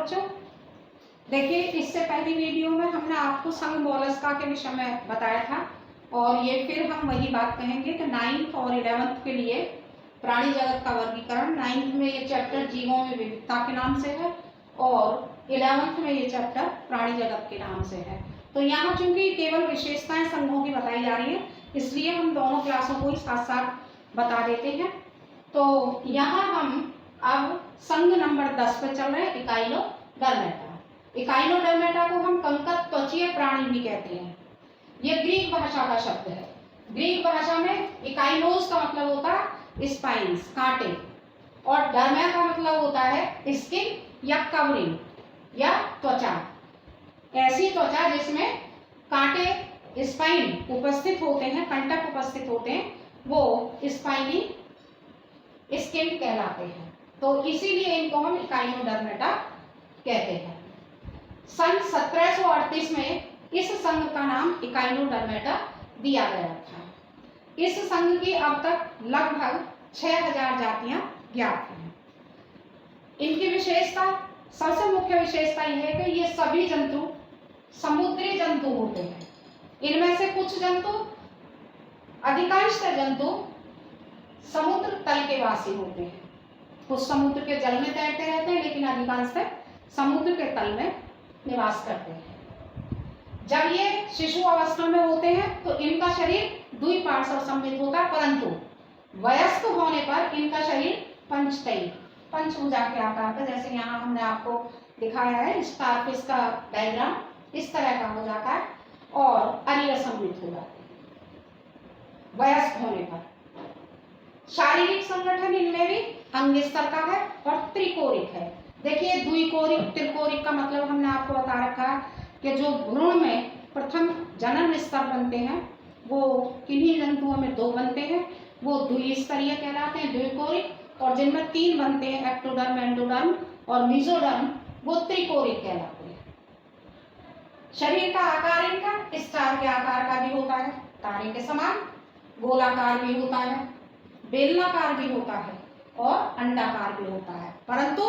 बच्चों, देखिए इससे पहली वीडियो में हमने आपको संघ मोलस्का के विषय में बताया था और ये फिर हम वही बात कहेंगे कि 9th और 11th के लिए प्राणी जगत का वर्गीकरण। 9th में ये चैप्टर जीवों में विविधता के नाम से है और 11th में ये चैप्टर प्राणी जगत के नाम से है। तो यहाँ चूंकि केवल विशेषताएं संघों की बताई जा रही है, इसलिए हम दोनों क्लासों को ही साथ साथ बता देते हैं। तो यहाँ हम अब संघ नंबर 10 पे चल रहे हैं, इकाइनोडर्मेटा। इकाइनोडर्मेटा को हम कंकड़ त्वचीय प्राणी भी कहते हैं। यह ग्रीक भाषा का शब्द है। ग्रीक भाषा में इकाइनोस का मतलब होता है स्पाइन्स, कांटे, और डर्मा का मतलब होता है स्किन या कवरिंग या त्वचा। ऐसी त्वचा जिसमें कांटे स्पाइन उपस्थित होते हैं, कंटक उपस्थित होते हैं, वो स्पाइनी स्किन कहलाते हैं। तो इसीलिए इनको हम इकाइनोडर्मेटा कहते हैं। सन 1738 में इस संघ का नाम इकाइनोडर्मेटा दिया गया था। इस संघ की अब तक लगभग 6000 जातियां ज्ञात हैं। इनकी विशेषता, सबसे मुख्य विशेषता यह है कि ये सभी जंतु समुद्री जंतु होते हैं। इनमें से कुछ जंतु, अधिकांशतः जंतु समुद्र तल के वासी होते हैं। कुछ समुद्र के जल में तैरते रहते हैं, लेकिन अधिकांशतः समुद्र के तल में निवास करते हैं। जब ये शिशु अवस्था में होते हैं तो इनका शरीर द्विपार्श्व सममित होता है, परंतु वयस्क होने पर इनका शरीर पंचतई, पंचभुजा के आकार का, जैसे यहाँ हमने आपको दिखाया है स्टारफिश का डायग्राम, इस तरह का हो जाता है और अरीय सममित हो जाते हैं वयस्क होने पर। शारीरिक संगठन इनमें भी अंग स्तर का है और त्रिकोरिक है। देखिए द्विकोरिक, त्रिकोरिक का मतलब हमने आपको बता रखा है कि जो भ्रूण में प्रथम जनन स्तर बनते हैं वो किन्हीं जंतुओं में 2 बनते हैं, वो द्विस्तरीय कहलाते हैं, द्विकोरिक, और जिनमें 3 बनते हैं एक्टोडर्म, एंडोडर्म और मेसोडर्म, वो त्रिकोरिक कहलाते हैं। शरीर का आकार इनका स्टार के आकार का भी होता है, तारे के समान, गोलाकार भी होता है, बेलनाकार भी होता है और अंडाकार भी होता है, परंतु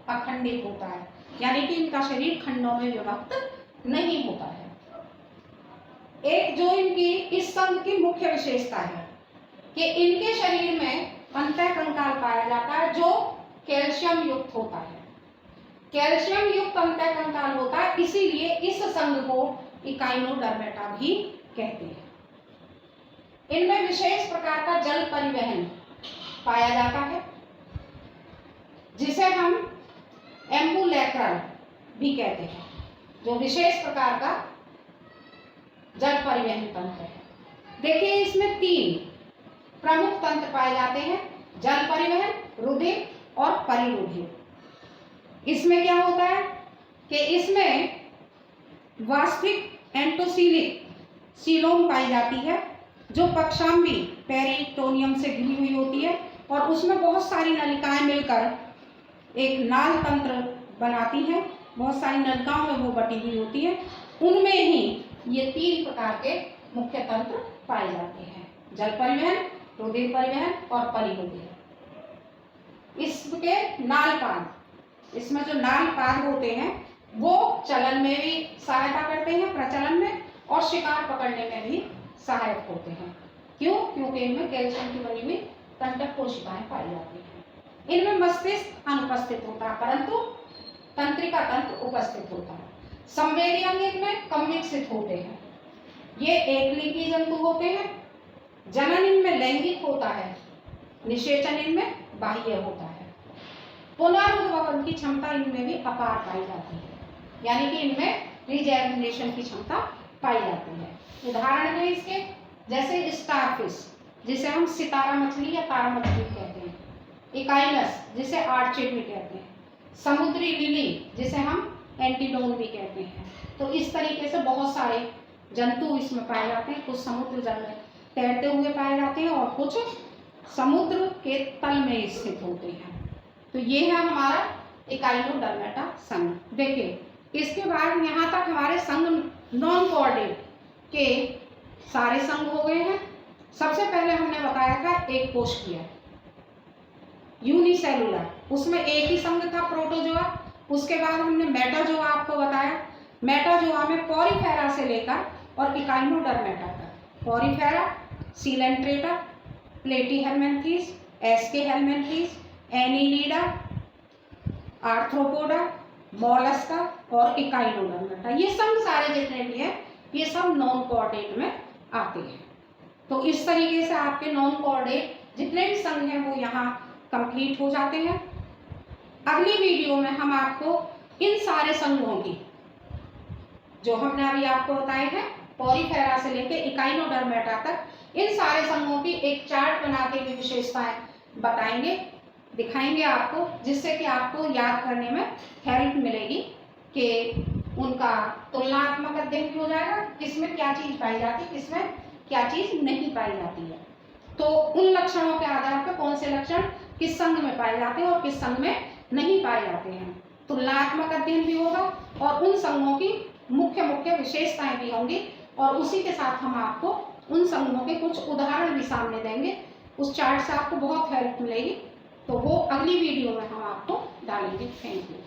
अखंडित होता है, यानी कि इनका शरीर खंडों में विभक्त नहीं होता है। एक जो इनकी इस संघ की मुख्य विशेषता है कि इनके शरीर में अंतःकंकाल पाया जाता है जो कैल्शियम युक्त होता है। कैल्शियम युक्त अंतःकंकाल होता है, इसीलिए इस संघ को इकाइनोडर्मेटा भी कहते हैं। इनमें विशेष प्रकार का जल परिवहन पाया जाता है, जिसे हम एम्बुलेक्रल भी कहते हैं, जो विशेष प्रकार का जल परिवहन तंत्र है। देखिए इसमें 3 प्रमुख तंत्र पाए जाते हैं, जल परिवहन, रुधिर और परिरुधिर। इसमें क्या होता है कि इसमें वास्तविक एंटोसिलिक सीलोम पाई जाती है, जो पक्षाम्बी पेरिटोनियम से घिरी हुई होती है और उसमें बहुत सारी नलिकाएं मिलकर एक नाल तंत्र बनाती हैं। बहुत सारी नलिकाओं में वो बटी हुई होती है, उनमें ही ये 3 प्रकार के मुख्य तंत्र पाए जाते हैं, जल परिवहन, रुधिर परिवहन और परिरुधिर। इसके नालपाद, इसमें जो नालपाद होते हैं वो चलन में भी सहायता करते हैं, प्रचलन में, और शिकार पकड़ने में भी सहायक होते हैं। क्यों? क्योंकि इनमें कैल्शियम की बनी हुई कंटक कोशिकाएं पाई जाती हैं। इनमें मस्तिष्क अनुपस्थित होता है, परंतु तंत्रिका तंत्र उपस्थित होता है। संवेदी अंग इनमें कम विकसित होते हैं। ये एकलिंगी जंतु होते हैं। जनन इनमें लैंगिक होता है, निषेचन इनमें बाह्य होता है। पुनरुद्भवन की क्षमता इनमें भी अपार पाई जाती है, यानी कि इनमें रिजेनरेशन की क्षमता पाई जाती है। उदाहरण है इसके, जैसे स्टारफिश जिसे हम सितारा मछली या तारा मछली कहते हैं, इकाइनस जिसे आर्चिड भी कहते हैं, समुद्री लिली जिसे हम एंटीडोन भी कहते हैं। तो इस तरीके से बहुत सारे जंतु इसमें पाए जाते हैं। कुछ समुद्र जल में तैरते हुए पाए जाते हैं और कुछ समुद्र के तल में स्थित होते हैं। तो ये है हमारा इकाइनोडर्मेटा संघ। देखिए इसके बाद यहाँ तक हमारे संघ नॉन कोऑर्डिनेट के सारे संघ हो गए हैं। सबसे पहले हमने बताया था एक कोशिकीय यूनिसेलुलर, उसमें एक ही संघ था प्रोटोजोआ, उसके बाद हमने मेटाजोआ आपको बताया। मेटाजोआ में पॉरीफेरा से लेकर और इकाइनोडर्मेटा तक, Porifera, Coelenterata, Platyhelminthes, Aschelminthes, Annelida, Arthropoda, Mollusca और इकाइनोडर्मेटा, ये सब सारे जितने भी हैं ये सब नॉन कॉर्डेट में आते हैं। तो इस तरीके से आपके नॉन कॉर्डेट जितने भी संघ हैं वो यहाँ कंप्लीट हो जाते हैं। अगली वीडियो में हम आपको इन सारे संघों की, जो हमने अभी आपको बताए हैं पॉरीफेरा से लेके इकाइनोडर्मेटा तक, इन सारे संघों की एक चार्ट बना के भी विशेषताएं बताएंगे, दिखाएंगे आपको, जिससे कि आपको याद करने में हेल्प मिलेगी कि उनका तुलनात्मक अध्ययन भी हो जाएगा, किसमें क्या चीज़ पाई जाती है, किसमें क्या चीज़ नहीं पाई जाती है। तो उन लक्षणों के आधार पर कौन से लक्षण किस संघ में पाए जाते हैं और किस संघ में नहीं पाए जाते हैं, तुलनात्मक अध्ययन भी होगा और उन संघों की मुख्य मुख्य विशेषताएं भी होंगी, और उसी के साथ हम आपको उन संघों के कुछ उदाहरण भी सामने देंगे। उस चार्ट से आपको बहुत हेल्प मिलेगी। तो वो अगली वीडियो में हम आपको डालेंगे। Thank you.